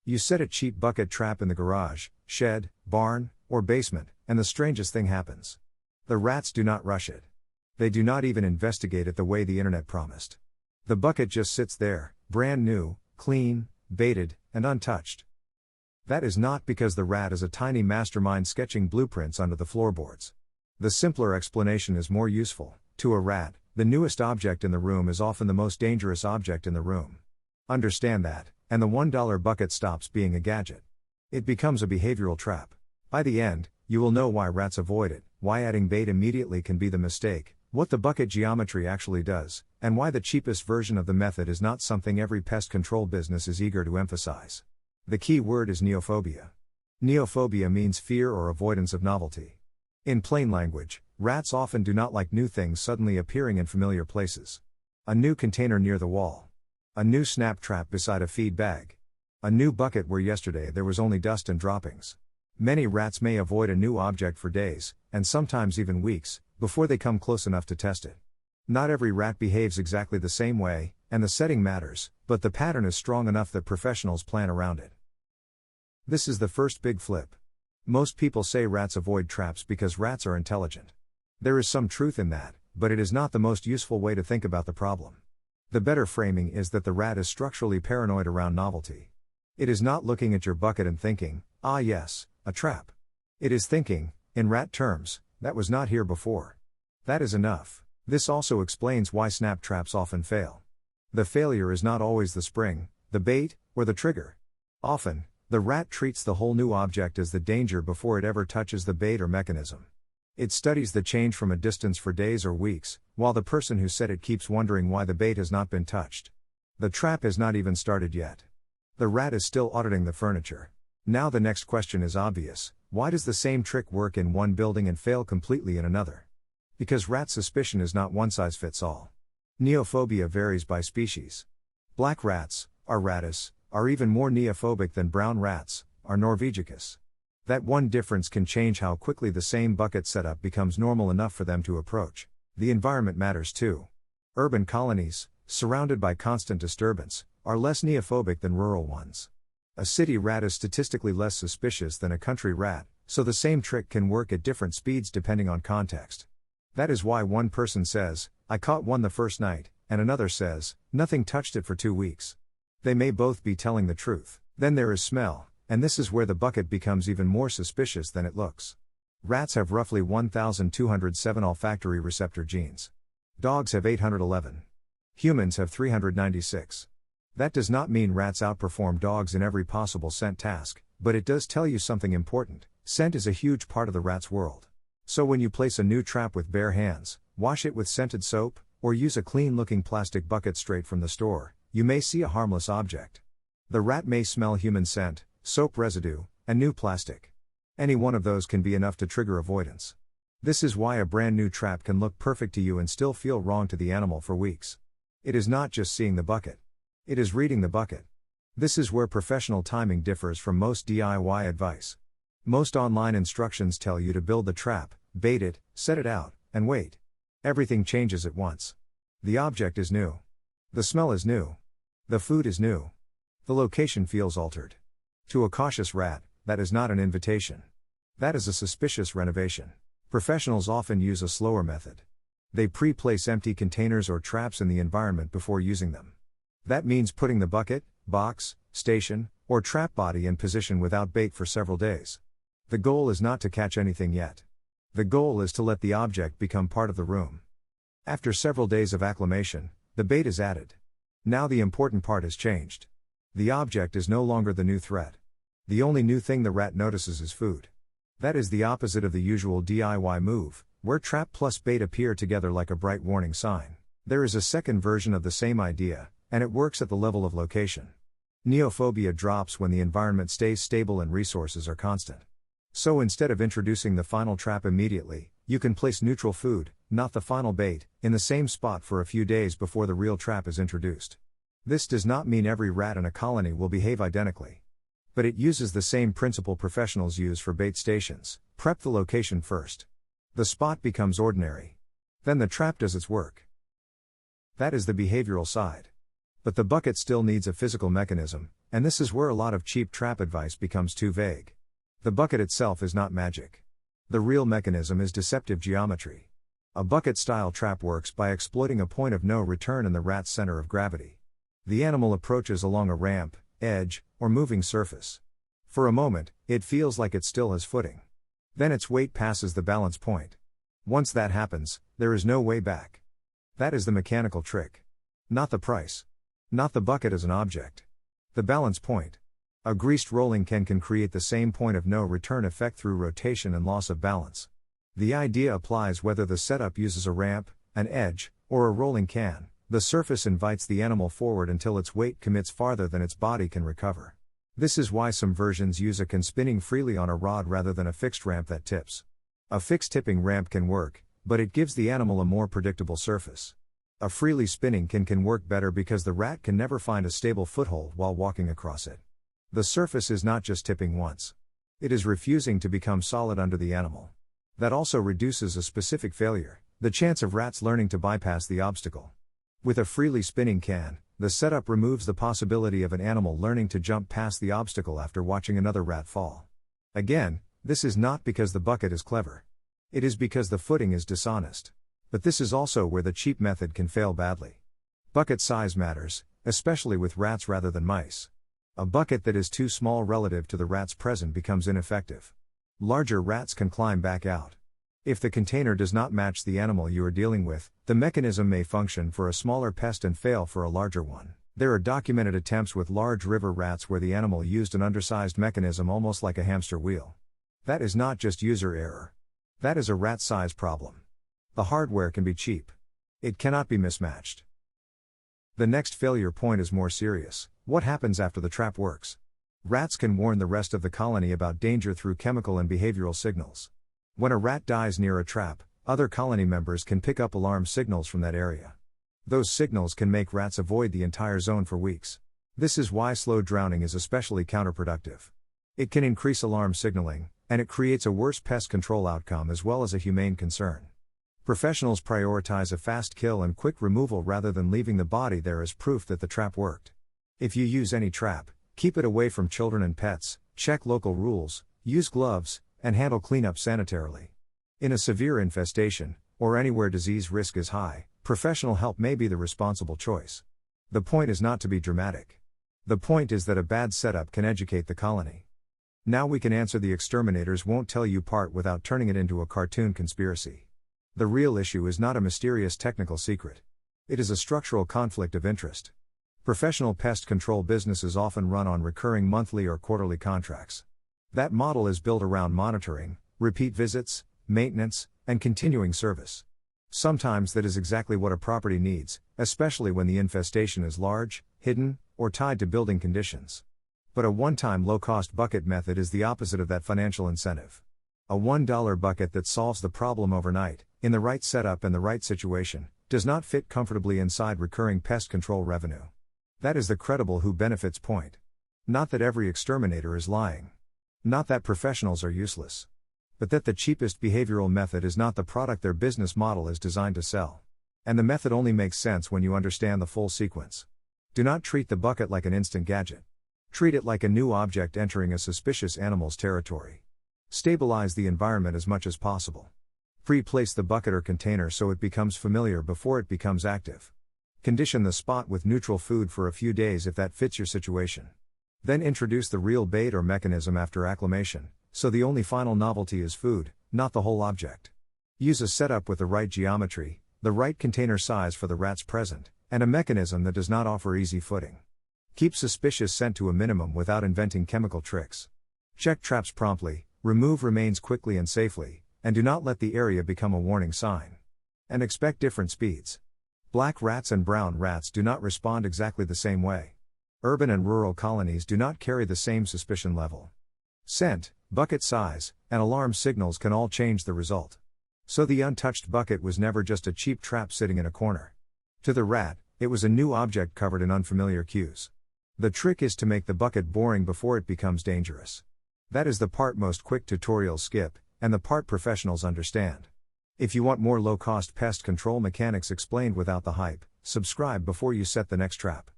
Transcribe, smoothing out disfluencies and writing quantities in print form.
You set a cheap bucket trap in the garage, shed, barn, or basement, and the strangest thing happens. The rats do not rush it. They do not even investigate it the way the internet promised. The bucket just sits there, brand new, clean, baited, and untouched. That is not because the rat is a tiny mastermind sketching blueprints under the floorboards. The simpler explanation is more useful. To a rat, the newest object in the room is often the most dangerous object in the room. Understand that, and the $1 bucket stops being a gadget. It becomes a behavioral trap. By the end, you will know why rats avoid it, why adding bait immediately can be the mistake, what the bucket geometry actually does, and why the cheapest version of the method is not something every pest control business is eager to emphasize. The key word is neophobia. Neophobia means fear or avoidance of novelty. In plain language, rats often do not like new things suddenly appearing in familiar places. A new container near the wall. A new snap trap beside a feed bag. A new bucket where yesterday there was only dust and droppings. Many rats may avoid a new object for days, and sometimes even weeks, before they come close enough to test it. Not every rat behaves exactly the same way, and the setting matters, but the pattern is strong enough that professionals plan around it. This is the first big flip. Most people say rats avoid traps because rats are intelligent. There is some truth in that, but it is not the most useful way to think about the problem. The better framing is that the rat is structurally paranoid around novelty. It is not looking at your bucket and thinking, ah yes, a trap. It is thinking, in rat terms, that was not here before. That is enough. This also explains why snap traps often fail. The failure is not always the spring, the bait, or the trigger. Often, the rat treats the whole new object as the danger before it ever touches the bait or mechanism. It studies the change from a distance for days or weeks, while the person who set it keeps wondering why the bait has not been touched. The trap has not even started yet. The rat is still auditing the furniture. Now the next question is obvious: why does the same trick work in one building and fail completely in another? Because rat suspicion is not one size fits all. Neophobia varies by species. Black rats, R. ratus, are even more neophobic than brown rats, R. norvegicus. That one difference can change how quickly the same bucket setup becomes normal enough for them to approach. The environment matters too. Urban colonies, surrounded by constant disturbance, are less neophobic than rural ones. A city rat is statistically less suspicious than a country rat, so the same trick can work at different speeds depending on context. That is why one person says, "I caught one the first night," and another says, "Nothing touched it for 2 weeks." They may both be telling the truth. Then there is smell, and this is where the bucket becomes even more suspicious than it looks. Rats have roughly 1,207 olfactory receptor genes. Dogs have 811. Humans have 396. That does not mean rats outperform dogs in every possible scent task, but it does tell you something important. Scent is a huge part of the rat's world. So when you place a new trap with bare hands, wash it with scented soap, or use a clean-looking plastic bucket straight from the store, you may see a harmless object. The rat may smell human scent, soap residue, and new plastic. Any one of those can be enough to trigger avoidance. This is why a brand new trap can look perfect to you and still feel wrong to the animal for weeks. It is not just seeing the bucket. It is reading the bucket. This is where professional timing differs from most DIY advice. Most online instructions tell you to build the trap, bait it, set it out, and wait. Everything changes at once. The object is new. The smell is new. The food is new. The location feels altered. To a cautious rat, that is not an invitation. That is a suspicious renovation. Professionals often use a slower method. They pre-place empty containers or traps in the environment before using them. That means putting the bucket, box, station, or trap body in position without bait for several days. The goal is not to catch anything yet. The goal is to let the object become part of the room. After several days of acclimation, the bait is added. Now the important part has changed. The object is no longer the new threat. The only new thing the rat notices is food. That is the opposite of the usual DIY move, where trap plus bait appear together like a bright warning sign. There is a second version of the same idea, and it works at the level of location. Neophobia drops when the environment stays stable and resources are constant. So instead of introducing the final trap immediately, you can place neutral food, not the final bait, in the same spot for a few days before the real trap is introduced. This does not mean every rat in a colony will behave identically. But it uses the same principle professionals use for bait stations: prep the location first. The spot becomes ordinary. Then the trap does its work. That is the behavioral side. But the bucket still needs a physical mechanism, And this is where a lot of cheap trap advice becomes too vague. The bucket itself is not magic. The real mechanism is deceptive geometry. A bucket-style trap works by exploiting a point of no return in the rat's center of gravity. The animal approaches along a ramp, edge, or moving surface. For a moment, it feels like it still has footing. Then its weight passes the balance point. Once that happens, there is no way back. That is the mechanical trick. Not the price. Not the bucket as an object. The balance point. A greased rolling can create the same point of no return effect through rotation and loss of balance. The idea applies whether the setup uses a ramp, an edge, or a rolling can. The surface invites the animal forward until its weight commits farther than its body can recover. This is why some versions use a can spinning freely on a rod rather than a fixed ramp that tips. A fixed tipping ramp can work, but it gives the animal a more predictable surface. A freely spinning can work better because the rat can never find a stable foothold while walking across it. The surface is not just tipping once. It is refusing to become solid under the animal. That also reduces a specific failure, the chance of rats learning to bypass the obstacle. With a freely spinning can, the setup removes the possibility of an animal learning to jump past the obstacle after watching another rat fall. Again, this is not because the bucket is clever. It is because the footing is dishonest. But this is also where the cheap method can fail badly. Bucket size matters, especially with rats rather than mice. A bucket that is too small relative to the rats present becomes ineffective. Larger rats can climb back out. If the container does not match the animal you are dealing with, the mechanism may function for a smaller pest and fail for a larger one. There are documented attempts with large river rats where the animal used an undersized mechanism almost like a hamster wheel. That is not just user error. That is a rat size problem. The hardware can be cheap. It cannot be mismatched. The next failure point is more serious. What happens after the trap works? Rats can warn the rest of the colony about danger through chemical and behavioral signals. When a rat dies near a trap, other colony members can pick up alarm signals from that area. Those signals can make rats avoid the entire zone for weeks. This is why slow drowning is especially counterproductive. It can increase alarm signaling, and it creates a worse pest control outcome as well as a humane concern. Professionals prioritize a fast kill and quick removal rather than leaving the body there as proof that the trap worked. If you use any trap, keep it away from children and pets, check local rules, use gloves, and handle cleanup sanitarily. In a severe infestation, or anywhere disease risk is high, professional help may be the responsible choice. The point is not to be dramatic. The point is that a bad setup can educate the colony. Now we can answer the exterminators won't tell you part without turning it into a cartoon conspiracy. The real issue is not a mysterious technical secret. It is a structural conflict of interest. Professional pest control businesses often run on recurring monthly or quarterly contracts. That model is built around monitoring, repeat visits, maintenance, and continuing service. Sometimes that is exactly what a property needs, especially when the infestation is large, hidden, or tied to building conditions. But a one-time low-cost bucket method is the opposite of that financial incentive. A $1 bucket that solves the problem overnight, in the right setup and the right situation, does not fit comfortably inside recurring pest control revenue. That is the credible who benefits point. Not that every exterminator is lying. Not that professionals are useless. But that the cheapest behavioral method is not the product their business model is designed to sell. And the method only makes sense when you understand the full sequence. Do not treat the bucket like an instant gadget. Treat it like a new object entering a suspicious animal's territory. Stabilize the environment as much as possible. Pre-place the bucket or container so it becomes familiar before it becomes active. Condition the spot with neutral food for a few days if that fits your situation. Then introduce the real bait or mechanism after acclimation, so the only final novelty is food, not the whole object. Use a setup with the right geometry, the right container size for the rats present, and a mechanism that does not offer easy footing. Keep suspicious scent to a minimum without inventing chemical tricks. Check traps promptly, remove remains quickly and safely, and do not let the area become a warning sign. And expect different speeds. Black rats and brown rats do not respond exactly the same way. Urban and rural colonies do not carry the same suspicion level. Scent, bucket size, and alarm signals can all change the result. So the untouched bucket was never just a cheap trap sitting in a corner. To the rat, it was a new object covered in unfamiliar cues. The trick is to make the bucket boring before it becomes dangerous. That is the part most quick tutorials skip, and the part professionals understand. If you want more low-cost pest control mechanics explained without the hype, subscribe before you set the next trap.